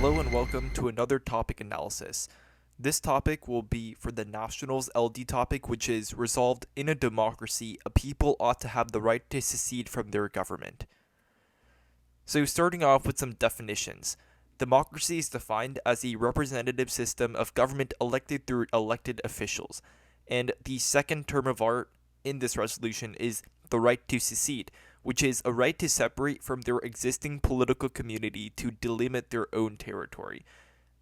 Hello and welcome to another topic analysis. This topic will be for the Nationals LD topic, which is resolved in a democracy, a people ought to have the right to secede from their government. So, starting off with some definitions. Democracy is defined as a representative system of government elected through elected officials. And the second term of art in this resolution is the right to secede, which is a right to separate from their existing political community to delimit their own territory.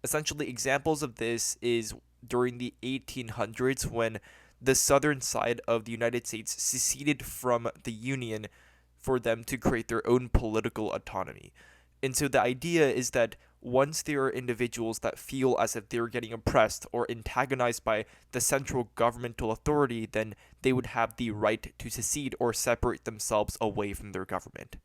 Essentially, examples of this is during the 1800s when the southern side of the United States seceded from the Union for them to create their own political autonomy. And so the idea is that once there are individuals that feel as if they're getting oppressed or antagonized by the central governmental authority, then they would have the right to secede or separate themselves away from their government.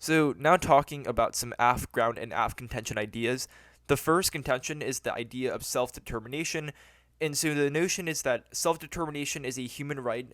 So, now talking about some AF ground and AF contention ideas. The first contention is the idea of self determination. And so, the notion is that self determination is a human right.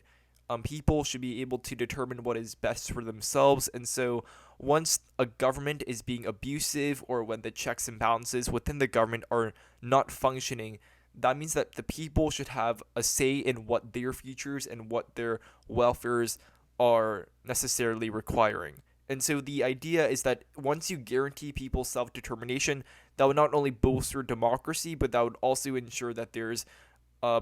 People should be able to determine what is best for themselves. And so, once a government is being abusive or when the checks and balances within the government are not functioning, that means that the people should have a say in what their futures and what their welfares are necessarily requiring. And so the idea is that once you guarantee people self determination, that would not only bolster democracy, but that would also ensure that there's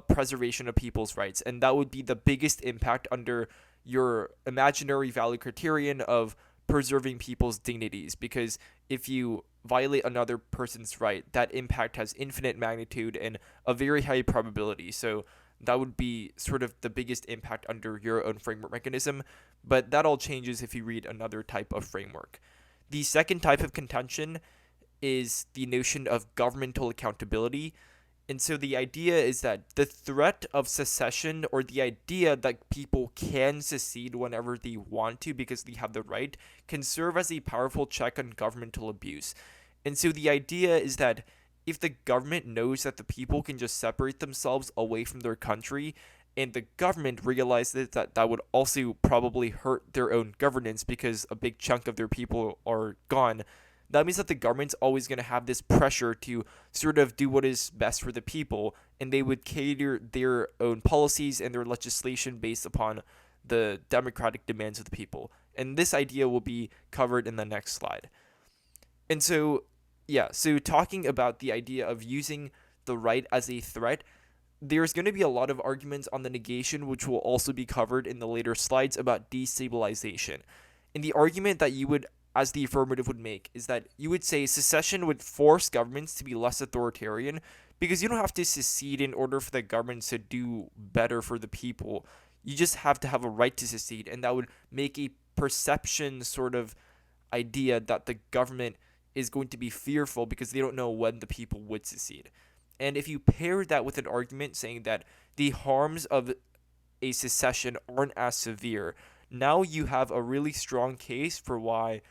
preservation of people's rights. And that would be the biggest impact under your imaginary value criterion of preserving people's dignities. Because if you violate another person's right, that impact has infinite magnitude and a very high probability. So that would be sort of the biggest impact under your own framework mechanism, but that all changes if you read another type of framework. The second type of contention is the notion of governmental accountability. And so the idea is that the threat of secession, or the idea that people can secede whenever they want to because they have the right, can serve as a powerful check on governmental abuse. And so the idea is that if the government knows that the people can just separate themselves away from their country, and the government realizes that that would also probably hurt their own governance because a big chunk of their people are gone, that means that the government's always going to have this pressure to sort of do what is best for the people, and they would cater their own policies and their legislation based upon the democratic demands of the people. And this idea will be covered in the next slide. And so, yeah, so talking about the idea of using the right as a threat, there's going to be a lot of arguments on the negation, which will also be covered in the later slides about destabilization. And the argument that you would, as the affirmative would make, is that you would say secession would force governments to be less authoritarian because you don't have to secede in order for the governments to do better for the people. You just have to have a right to secede, and that would make a perception sort of idea that the government is going to be fearful because they don't know when the people would secede. And if you pair that with an argument saying that the harms of a secession aren't as severe, now you have a really strong case for why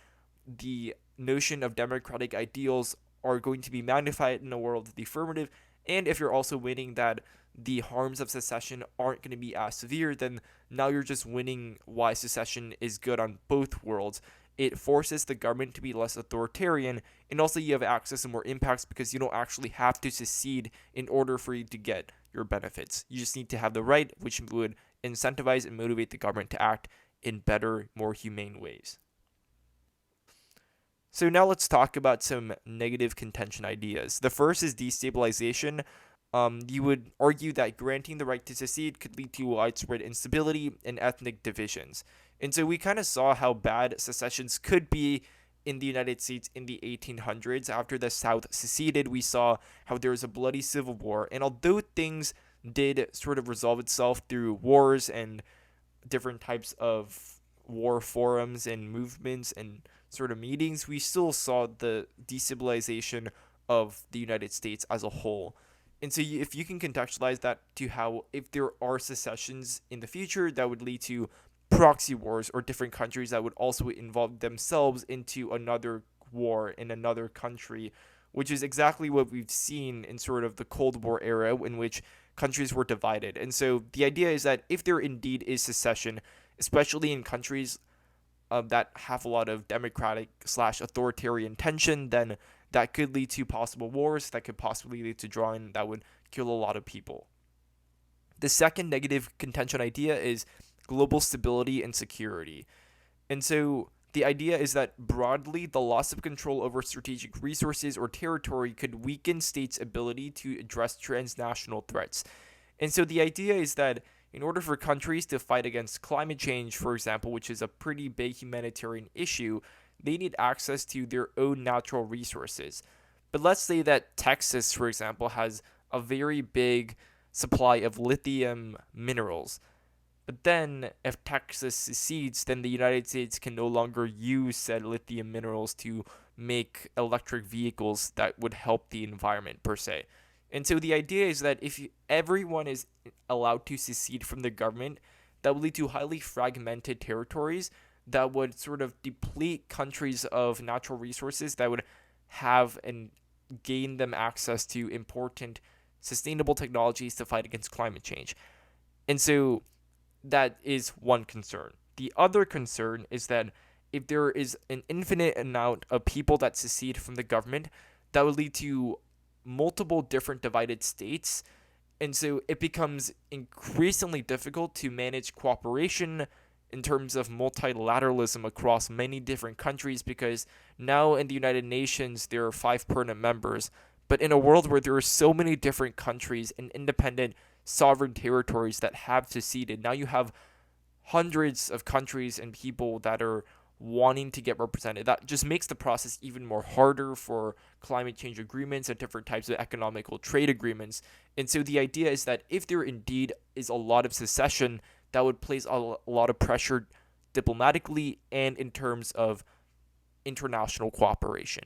the notion of democratic ideals are going to be magnified in the world of the affirmative. And if you're also winning that the harms of secession aren't going to be as severe, then now you're just winning why secession is good on both worlds. It forces the government to be less authoritarian, and also you have access to more impacts because you don't actually have to secede in order for you to get your benefits. You just need to have the right, which would incentivize and motivate the government to act in better, more humane ways. So now let's talk about some negative contention ideas. The first is destabilization. You would argue that granting the right to secede could lead to widespread instability and ethnic divisions. And so we kind of saw how bad secessions could be in the United States in the 1800s. After the South seceded, we saw how there was a bloody civil war. And although things did sort of resolve itself through wars and different types of war forums and movements and sort of meetings, we still saw the destabilization of the United States as a whole. And so if you can contextualize that to how if there are secessions in the future, that would lead to proxy wars or different countries that would also involve themselves into another war in another country, which is exactly what we've seen in sort of the Cold War era in which countries were divided. And so the idea is that if there indeed is secession, especially in countries that have a lot of democratic/authoritarian tension, then that could lead to possible wars, that could possibly lead to drawing that would kill a lot of people. The second negative contention idea is global stability and security. And so the idea is that broadly, the loss of control over strategic resources or territory could weaken states' ability to address transnational threats. And so the idea is that in order for countries to fight against climate change, for example, which is a pretty big humanitarian issue, they need access to their own natural resources. But let's say that Texas, for example, has a very big supply of lithium minerals. But then, if Texas secedes, then the United States can no longer use said lithium minerals to make electric vehicles that would help the environment, per se. And so the idea is that if everyone is allowed to secede from the government, that would lead to highly fragmented territories that would sort of deplete countries of natural resources that would have and gain them access to important sustainable technologies to fight against climate change. And so that is one concern. The other concern is that if there is an infinite amount of people that secede from the government, that would lead to multiple different divided states. And so it becomes increasingly difficult to manage cooperation in terms of multilateralism across many different countries, because now in the United Nations there are 5 permanent members. But in a world where there are so many different countries and independent sovereign territories that have seceded, now you have hundreds of countries and people that are wanting to get represented. That just makes the process even more harder for climate change agreements and different types of economical trade agreements. And so the idea is that if there indeed is a lot of secession, that would place a lot of pressure diplomatically and in terms of international cooperation.